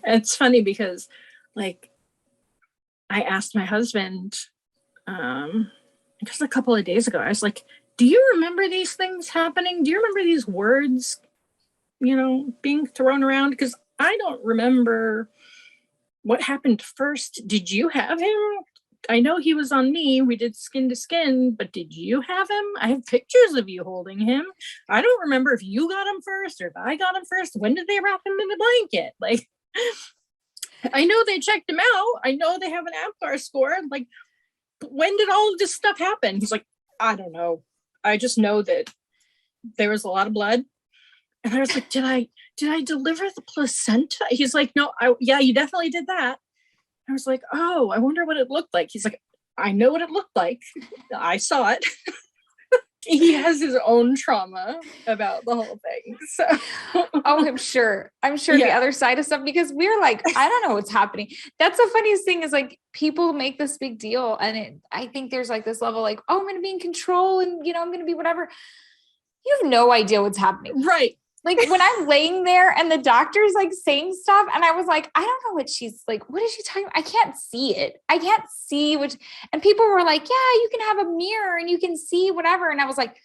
It's funny because, like, I asked my husband, just a couple of days ago, I was like, do you remember these things happening? Do you remember these words, being thrown around? Because I don't remember what happened first. Did you have him? I know he was on me. We did skin to skin, but did you have him? I have pictures of you holding him. I don't remember if you got him first or if I got him first. When did they wrap him in a blanket? Like, I know they checked him out. I know they have an APGAR score. Like, when did all of this stuff happen? He's like, I don't know. I just know that there was a lot of blood. And I was like, did I deliver the placenta? He's like, no, yeah, you definitely did that. I was like, oh, I wonder what it looked like. He's like, I know what it looked like. I saw it. He has his own trauma about the whole thing. So, oh, I'm sure the other side of stuff, because we're like, I don't know what's happening. That's the funniest thing is like, people make this big deal. And I think there's like this level, like, oh, I'm going to be in control and, I'm going to be whatever. You have no idea what's happening. Right. Like when I'm laying there and the doctor's like saying stuff and I was like, I don't know what she's like, what is she talking about? I can't see it. I can't see and people were like, yeah, you can have a mirror and you can see whatever. And I was like,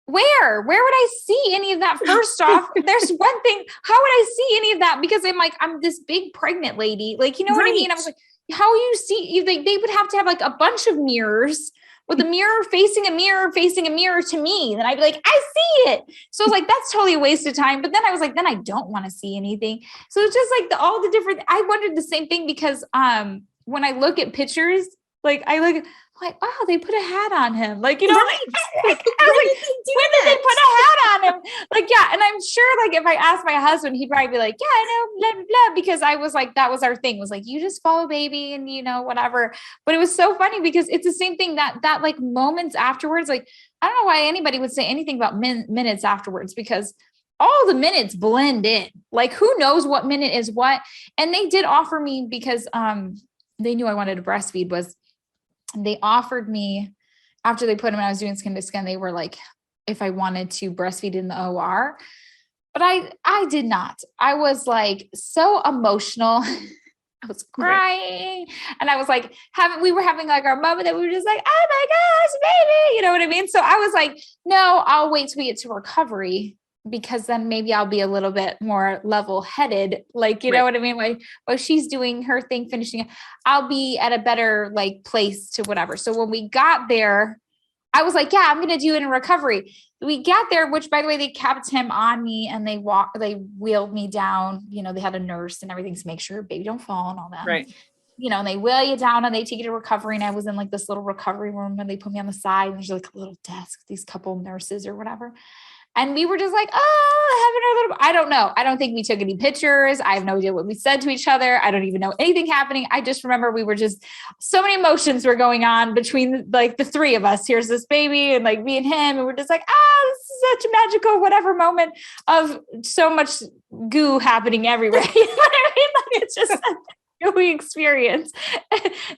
where would I see any of that? First off, there's one thing, how would I see any of that? Because I'm like, I'm this big pregnant lady. Like, you know what I mean? I was like, how you see, they would have to have like a bunch of mirrors with a mirror facing a mirror to me. Then I'd be like, I see it. So I was like, that's totally a waste of time. But then I was like, then I don't want to see anything. So it's just like all the different, I wondered the same thing because when I look at pictures, like I look like, wow, they put a hat on him. Like, right. I was like, when did they put a hat on him? Like, yeah. And I'm sure like if I asked my husband, he'd probably be like, yeah, I know, blah, blah, blah. Because I was like, that was our thing, was like, you just follow baby and whatever. But it was so funny because it's the same thing that like moments afterwards, like, I don't know why anybody would say anything about minutes afterwards, because all the minutes blend in. Like, who knows what minute is what? And they did offer me, because they knew I wanted to breastfeed, they offered me after they put him, and I was doing skin to skin, they were like, if I wanted to breastfeed in the OR, but I did not. I was like, so emotional. I was crying and I was like, we were having like our moment that we were just like, oh my gosh, baby, you know what I mean? So I was like, no, I'll wait till we get to recovery, because then maybe I'll be a little bit more level headed. Like, you know what I mean? Like, while she's doing her thing, finishing it, I'll be at a better like place to whatever. So when we got there, I was like, yeah, I'm going to do it in recovery. We got there, which by the way, they kept him on me and they wheeled me down. They had a nurse and everything to make sure baby don't fall and all that. Right. And they wheel you down and they take you to recovery. And I was in like this little recovery room and they put me on the side and there's like a little desk, these couple nurses or whatever. And we were just like, I don't know. I don't think we took any pictures. I have no idea what we said to each other. I don't even know anything happening. I just remember we were just, so many emotions were going on between like the three of us. Here's this baby and like me and him. And we're just like, this is such a magical whatever moment of so much goo happening everywhere. You know what I mean? Like, it's just we experience,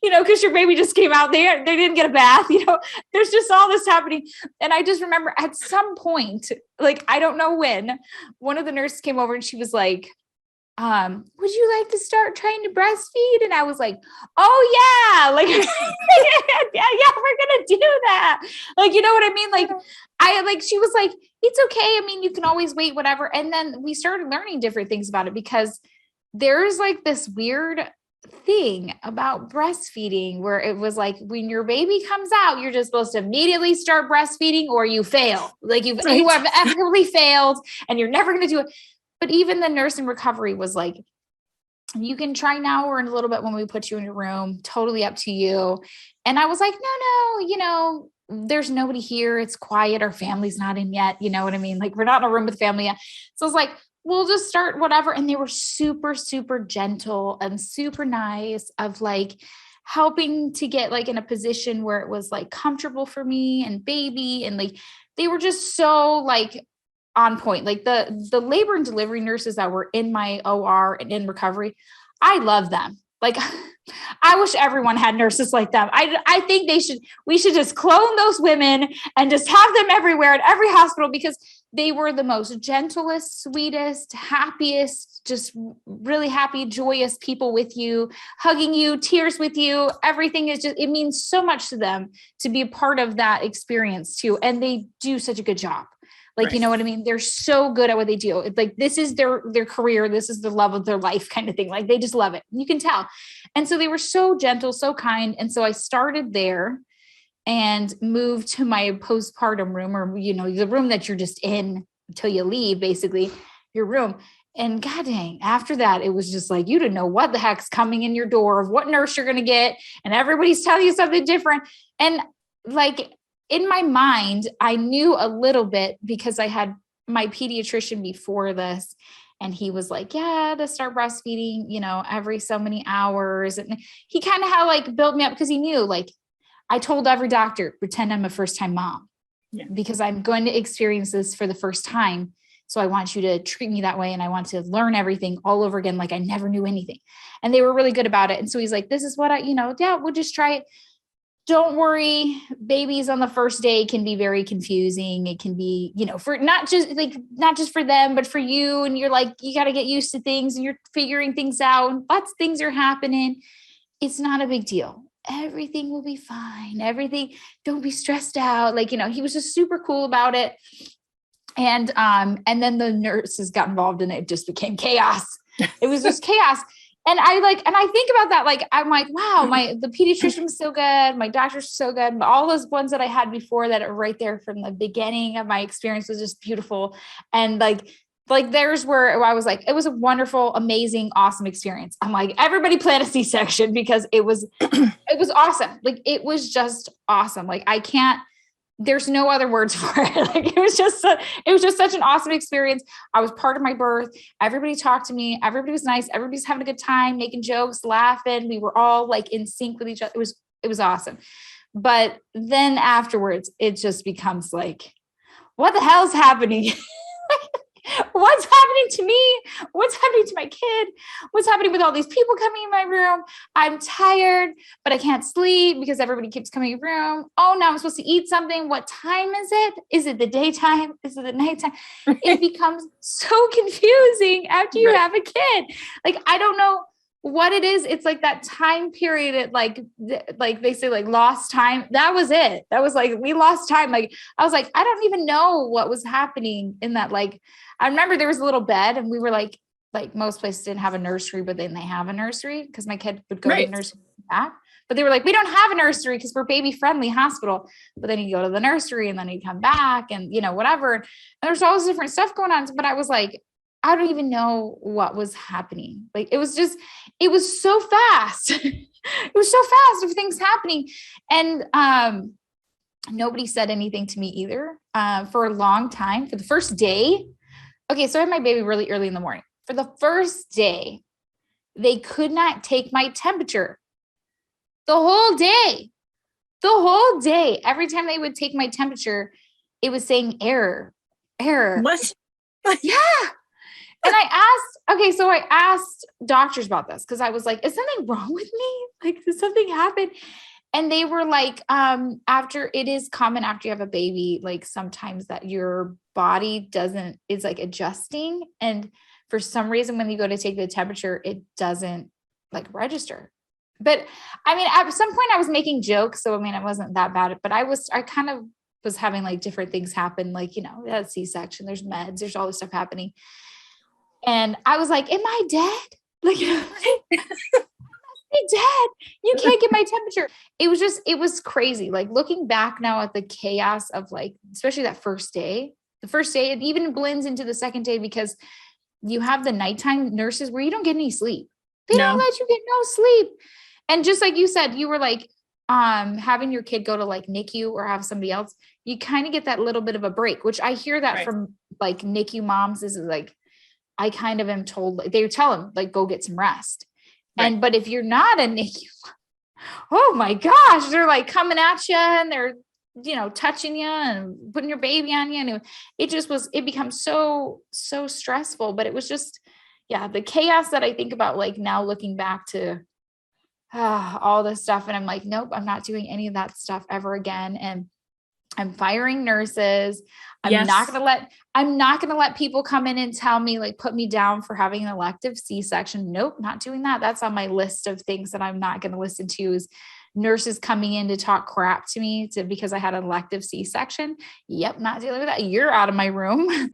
because your baby just came out there. They didn't get a bath, there's just all this happening. And I just remember at some point, like, I don't know when, one of the nurses came over and she was like, would you like to start trying to breastfeed? And I was like, oh yeah, like, yeah, we're going to do that. Like, you know what I mean? Like, she was like, it's okay. I mean, you can always wait, whatever. And then we started learning different things about it, because there's like this weird thing about breastfeeding where it was like, when your baby comes out, you're just supposed to immediately start breastfeeding or you fail. Like you have epically failed and you're never going to do it. But even the nurse in recovery was like, you can try now or in a little bit when we put you in your room, totally up to you. And I was like, no, there's nobody here. It's quiet. Our family's not in yet. You know what I mean? Like, we're not in a room with family yet. So I was like, we'll just start whatever. And they were super, super gentle and super nice of like helping to get like in a position where it was like comfortable for me and baby. And like, they were just so like on point. Like the labor and delivery nurses that were in my OR and in recovery, I love them. Like, I wish everyone had nurses like them. I think we should just clone those women and just have them everywhere at every hospital, because they were the most gentlest, sweetest, happiest, just really happy, joyous people with you, hugging you, tears with you. Everything is just, it means so much to them to be a part of that experience too. And they do such a good job. Like, Right. you know what I mean? They're so good at what they do. It's like, this is their career. This is the love of their life kind of thing. Like they just love it. You can tell. And so they were so gentle, so kind. And so I started there and moved to my postpartum room, or, you know, the room that you're just in until you leave, basically your room. And god dang, after that, it was just like, you didn't know what the heck's coming in your door, of what nurse you're going to get. And everybody's telling you something different. And like, in my mind, I knew a little bit because I had my pediatrician before this, and he was like, yeah, to start breastfeeding, you know, every so many hours. And he kind of had like built me up because he knew, like, I told every doctor, pretend I'm a first-time mom, because I'm going to experience this for the first time. So I want you to treat me that way. And I want to learn everything all over again. Like I never knew anything. And they were really good about it. And so he's like, this is what we'll just try it. Don't worry, babies on the first day can be very confusing. It can be, you know, for not just for them, but for you. And you're like, you got to get used to things and you're figuring things out. Lots of things are happening. It's not a big deal. Everything will be fine. Everything, don't be stressed out. Like, you know, he was just super cool about it. And then the nurses got involved and it just became chaos. It was just chaos. And I think about that. Like, I'm like, wow, the pediatrician was so good. My doctor's so good. But all those ones that I had before that are right there from the beginning of my experience was just beautiful. And like there's where I was like, it was a wonderful, amazing, awesome experience. I'm like, everybody plan a C-section because it was awesome. Like, it was just awesome. Like, there's no other words for it. Like, it was just such an awesome experience. I was part of my birth. Everybody talked to me. Everybody was nice. Everybody's having a good time, making jokes, laughing. We were all like in sync with each other. It was awesome. But then afterwards, it just becomes like, what the hell is happening? What's happening to me? What's happening to my kid? What's happening with all these people coming in my room? I'm tired, but I can't sleep because everybody keeps coming in the room. Oh, now I'm supposed to eat something. What time is it? Is it the daytime? Is it the nighttime? It becomes so confusing after you have a kid. Like, I don't know what it is. It's like that time period, like they say, like lost time. That was it. That was like, we lost time. Like, I was like, I don't even know what was happening in that. Like, I remember there was a little bed and we were like most places didn't have a nursery, but then they have a nursery because my kid would go to the nursery back. But they were like, we don't have a nursery because we're baby friendly hospital. But then you go to the nursery and then you come back and, you know, whatever. And there's all this different stuff going on. But I was like, I don't even know what was happening. Like, it was so fast. It was so fast of things happening. And nobody said anything to me either for a long time. For the first day. Okay, so I had my baby really early in the morning. For the first day, they could not take my temperature. The whole day. Every time they would take my temperature, it was saying error. What? Yeah. And I asked doctors about this because I was like, is something wrong with me? Like, did something happen? And they were like, it is common after you have a baby, like sometimes that your body is like adjusting. And for some reason, when you go to take the temperature, it doesn't like register. But I mean, at some point I was making jokes. So, I mean, it wasn't that bad, but I kind of was having like different things happen. Like, you know, that C-section, there's meds, there's all this stuff happening. And I was like, am I dead? Like, I'm dead. You can't get my temperature. It was crazy. Like, looking back now at the chaos of like, especially that first day, it even blends into the second day because you have the nighttime nurses where you don't get any sleep. They don't let you get no sleep. And just like you said, you were like, having your kid go to like NICU or have somebody else, you kind of get that little bit of a break, which I hear that from like NICU moms is like, I kind of am told, like, they tell them like, go get some rest. Right. But if you're not a NICU, oh my gosh, they're like coming at you and they're, you know, touching you and putting your baby on you. And it becomes so stressful, but it was just, the chaos that I think about, like now looking back to all this stuff. And I'm like, nope, I'm not doing any of that stuff ever again. And I'm firing nurses. I'm Yes. not going to let people come in and tell me, like, put me down for having an elective C-section. Nope, not doing that. That's on my list of things that I'm not going to listen to, is nurses coming in to talk crap to me because I had an elective C-section. Yep, not dealing with that. You're out of my room.